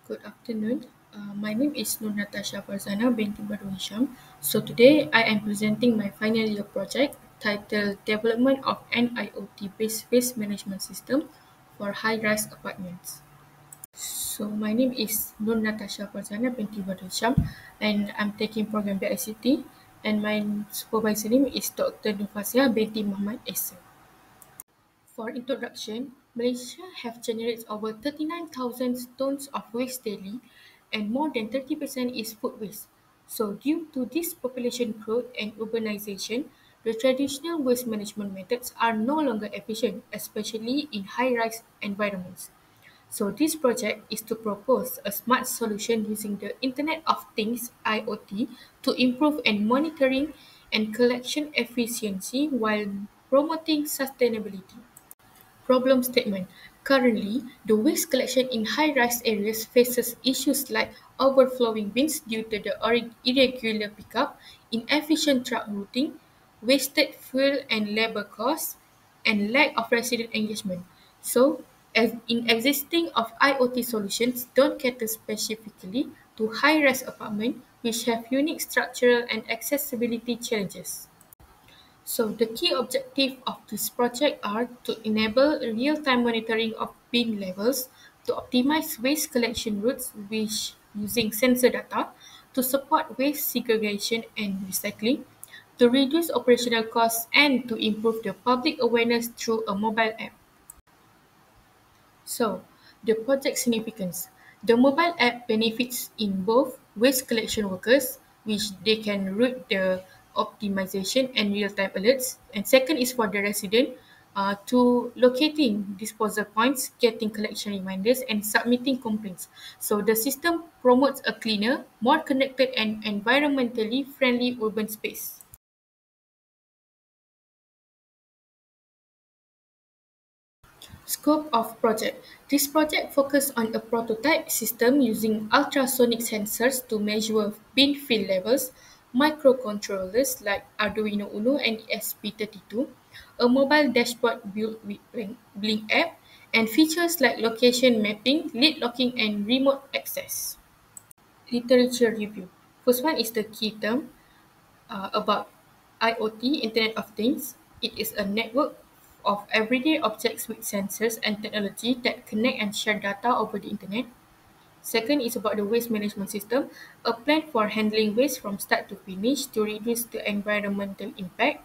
Good afternoon. My name is Nur Natasha Farzana binti Badru Hisham. So today I am presenting my final year project titled Development of an IoT-based waste management system for high-rise apartments. So my name is Nur Natasha Farzana binti Badru Hisham and I'm taking program BICT and my supervisor name is Dr. Nufasia binti Muhammad Esa. For introduction, Malaysia have generated over 39,000 tons of waste daily and more than 30% is food waste. So due to this population growth and urbanization, the traditional waste management methods are no longer efficient, especially in high-rise environments. So this project is to propose a smart solution using the Internet of Things IoT to improve and monitoring and collection efficiency while promoting sustainability. Problem statement. Currently, the waste collection in high-rise areas faces issues like overflowing bins due to the irregular pickup, inefficient truck routing, wasted fuel and labor costs, and lack of resident engagement. So, as in existing of IoT solutions don't cater specifically to high-rise apartments which have unique structural and accessibility challenges. So the key objective of this project are to enable real-time monitoring of bin levels, to optimize waste collection routes which using sensor data, to support waste segregation and recycling, to reduce operational costs and to improve the public awareness through a mobile app. So, the project significance. The mobile app benefits in both waste collection workers, which they can route the optimization and real-time alerts. And second is for the resident to locating disposal points, getting collection reminders, and submitting complaints. So the system promotes a cleaner, more connected, and environmentally friendly urban space. Scope of project. This project focused on a prototype system using ultrasonic sensors to measure bin fill levels, microcontrollers like Arduino Uno and ESP32, a mobile dashboard built with Blink app, and features like location mapping, lead locking, and remote access. Literature review. First one is the key term. About IoT, Internet of Things. It is a network of everyday objects with sensors and technology that connect and share data over the internet. Second is about the waste management system, a plan for handling waste from start to finish to reduce the environmental impact.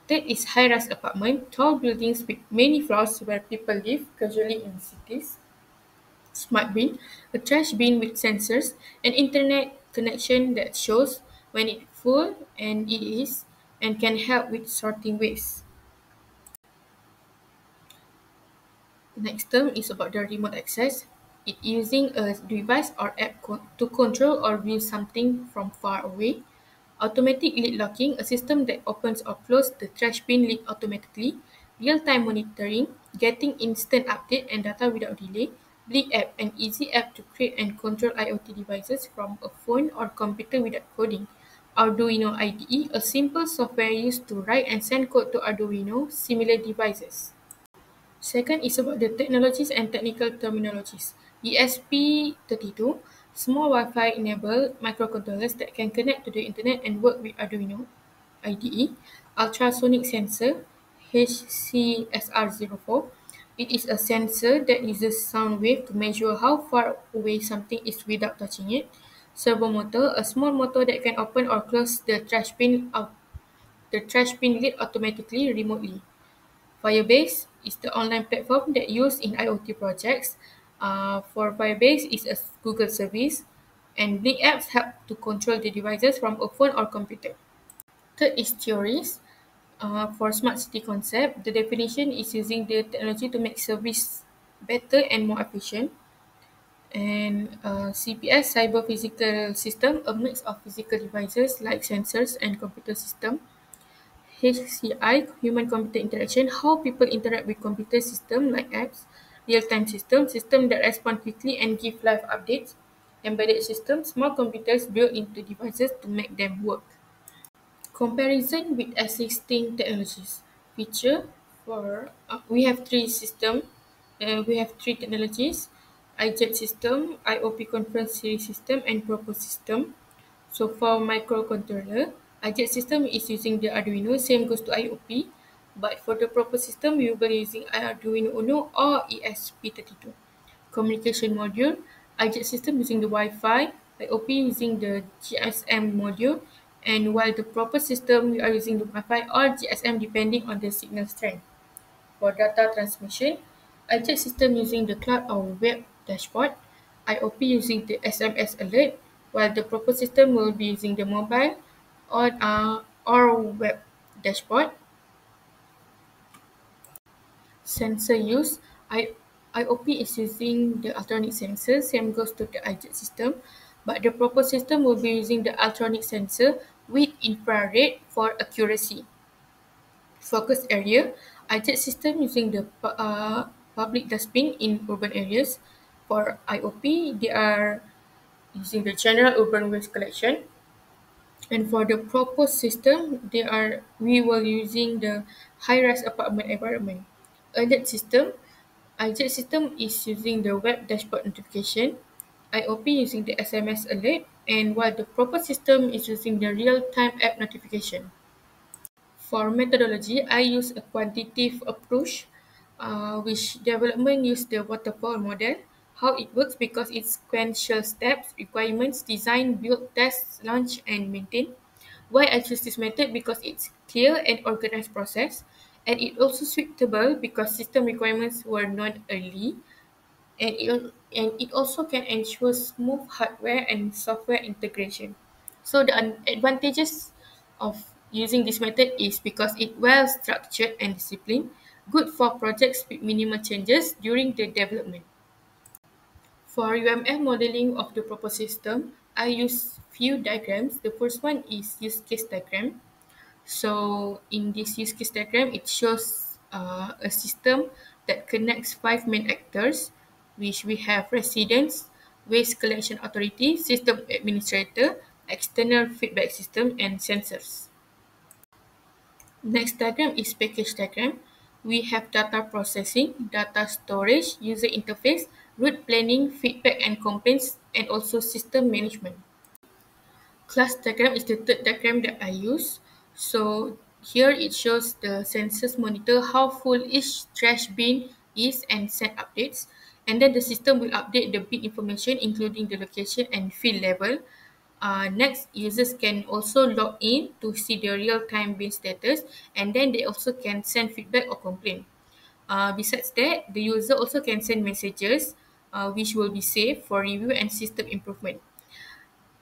Third is high-rise apartment, tall buildings with many floors where people live, casually in cities. Smart bin, a trash bin with sensors, an internet connection that shows when it's full and it is, and can help with sorting waste. The next term is about the remote access. It using a device or app to control or view something from far away. Automatic lid locking, a system that opens or closes the trash bin lid automatically. Real-time monitoring, getting instant update and data without delay. Blink app, an easy app to create and control IoT devices from a phone or computer without coding. Arduino IDE, a simple software used to write and send code to Arduino similar devices. Second is about the technologies and technical terminologies. ESP32, small Wi-Fi enabled microcontrollers that can connect to the internet and work with Arduino IDE. Ultrasonic sensor, HCSR04. It is a sensor that uses sound wave to measure how far away something is without touching it. Servo motor, a small motor that can open or close the trash bin lid automatically remotely. Firebase is the online platform that used in IoT projects. For Firebase is a Google service, and Blink apps help to control the devices from a phone or computer. Third is theories. For smart city concept, the definition is using the technology to make service better and more efficient. And CPS, cyber physical system, a mix of physical devices like sensors and computer system. HCI, human-computer interaction, how people interact with computer system like apps, real-time system that respond quickly and give live updates, embedded systems, small computers built into devices to make them work. Comparison with existing technologies. Feature for we have three technologies. iJet system, IOP conference series system, and Propos system. So for microcontroller, iJet system is using the Arduino, same goes to IOP. But for the Propos system, we will be using Arduino Uno or ESP32. Communication module, iJet system using the Wi-Fi, IOP using the GSM module, and while the Propos system, we are using the Wi-Fi or GSM depending on the signal strength. For data transmission, iJet system using the cloud or web dashboard, IOP using the SMS alert, while the proposed system will be using the mobile or web dashboard. Sensor use, IOP is using the ultrasonic sensor, same goes to the iJet system, but the proposed system will be using the ultrasonic sensor with infrared for accuracy. Focus area, iJet system using the public dustbin in urban areas. For IOP, they are using the general urban waste collection. And for the proposed system, we were using the high-rise apartment environment. Alert system, iJet system is using the web dashboard notification. IOP using the SMS alert, and while the proposed system is using the real-time app notification. For methodology, I use a quantitative approach, which development use the waterfall model. How it works because it's sequential steps, requirements, design, build, test, launch, and maintain. Why I choose this method? Because it's clear and organized process, and it also suitable because system requirements were known early, and it also can ensure smooth hardware and software integration. So the advantages of using this method is because it well structured and disciplined, good for projects with minimal changes during the development. For UML modeling of the proposed system, I use few diagrams. The first one is use case diagram. So in this use case diagram, it shows a system that connects five main actors, which we have residents, waste collection authority, system administrator, external feedback system, and sensors. Next diagram is package diagram. We have data processing, data storage, user interface, route planning, feedback and complaints, and also system management. Class diagram is the third diagram that I use. So here it shows the sensors monitor how full each trash bin is and send updates. And then the system will update the bin information including the location and field level. Next, users can also log in to see the real-time bin status, and then they also can send feedback or complaint. Besides that, the user also can send messages which will be saved for review and system improvement.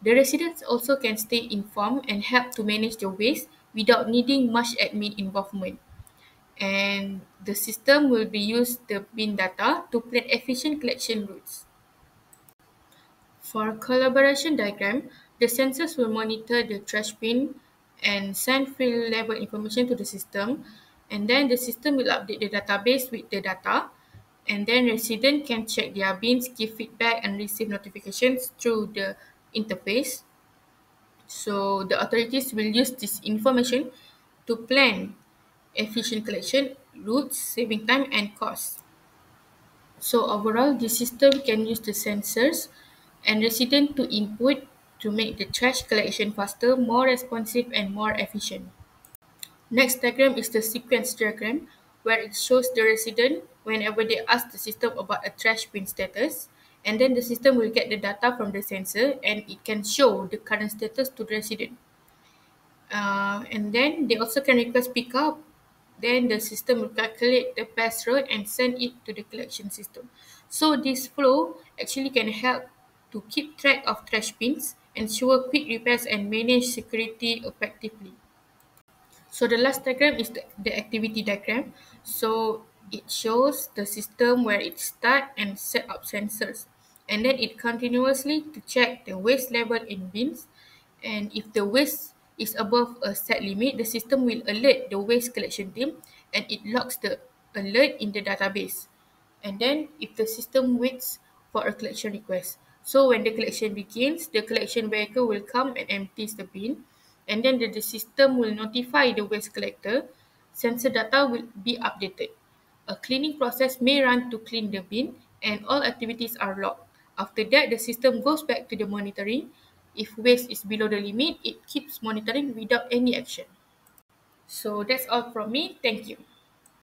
The residents also can stay informed and help to manage the waste without needing much admin involvement. And the system will be used the bin data to plan efficient collection routes. For collaboration diagram, the sensors will monitor the trash bin and send field level information to the system. And then the system will update the database with the data. And then residents can check their bins, give feedback, and receive notifications through the interface. So the authorities will use this information to plan efficient collection routes, saving time and cost. So overall, the system can use the sensors and resident to input to make the trash collection faster, more responsive, and more efficient. Next diagram is the sequence diagram, where it shows the resident whenever they ask the system about a trash bin status, and then the system will get the data from the sensor and it can show the current status to the resident. And then they also can request pickup. Then the system will calculate the best route and send it to the collection system. So this flow actually can help to keep track of trash bins, ensure quick repairs, and manage security effectively. So the last diagram is the activity diagram. So it shows the system where it start and set up sensors. And then it continuously to check the waste level in bins. And if the waste is above a set limit, the system will alert the waste collection team and it logs the alert in the database. And then if the system waits for a collection request. So when the collection begins, the collection vehicle will come and empties the bin, and then the system will notify the waste collector. Sensor data will be updated. A cleaning process may run to clean the bin, and all activities are logged. After that, the system goes back to the monitoring. If waste is below the limit, it keeps monitoring without any action. So that's all from me. Thank you.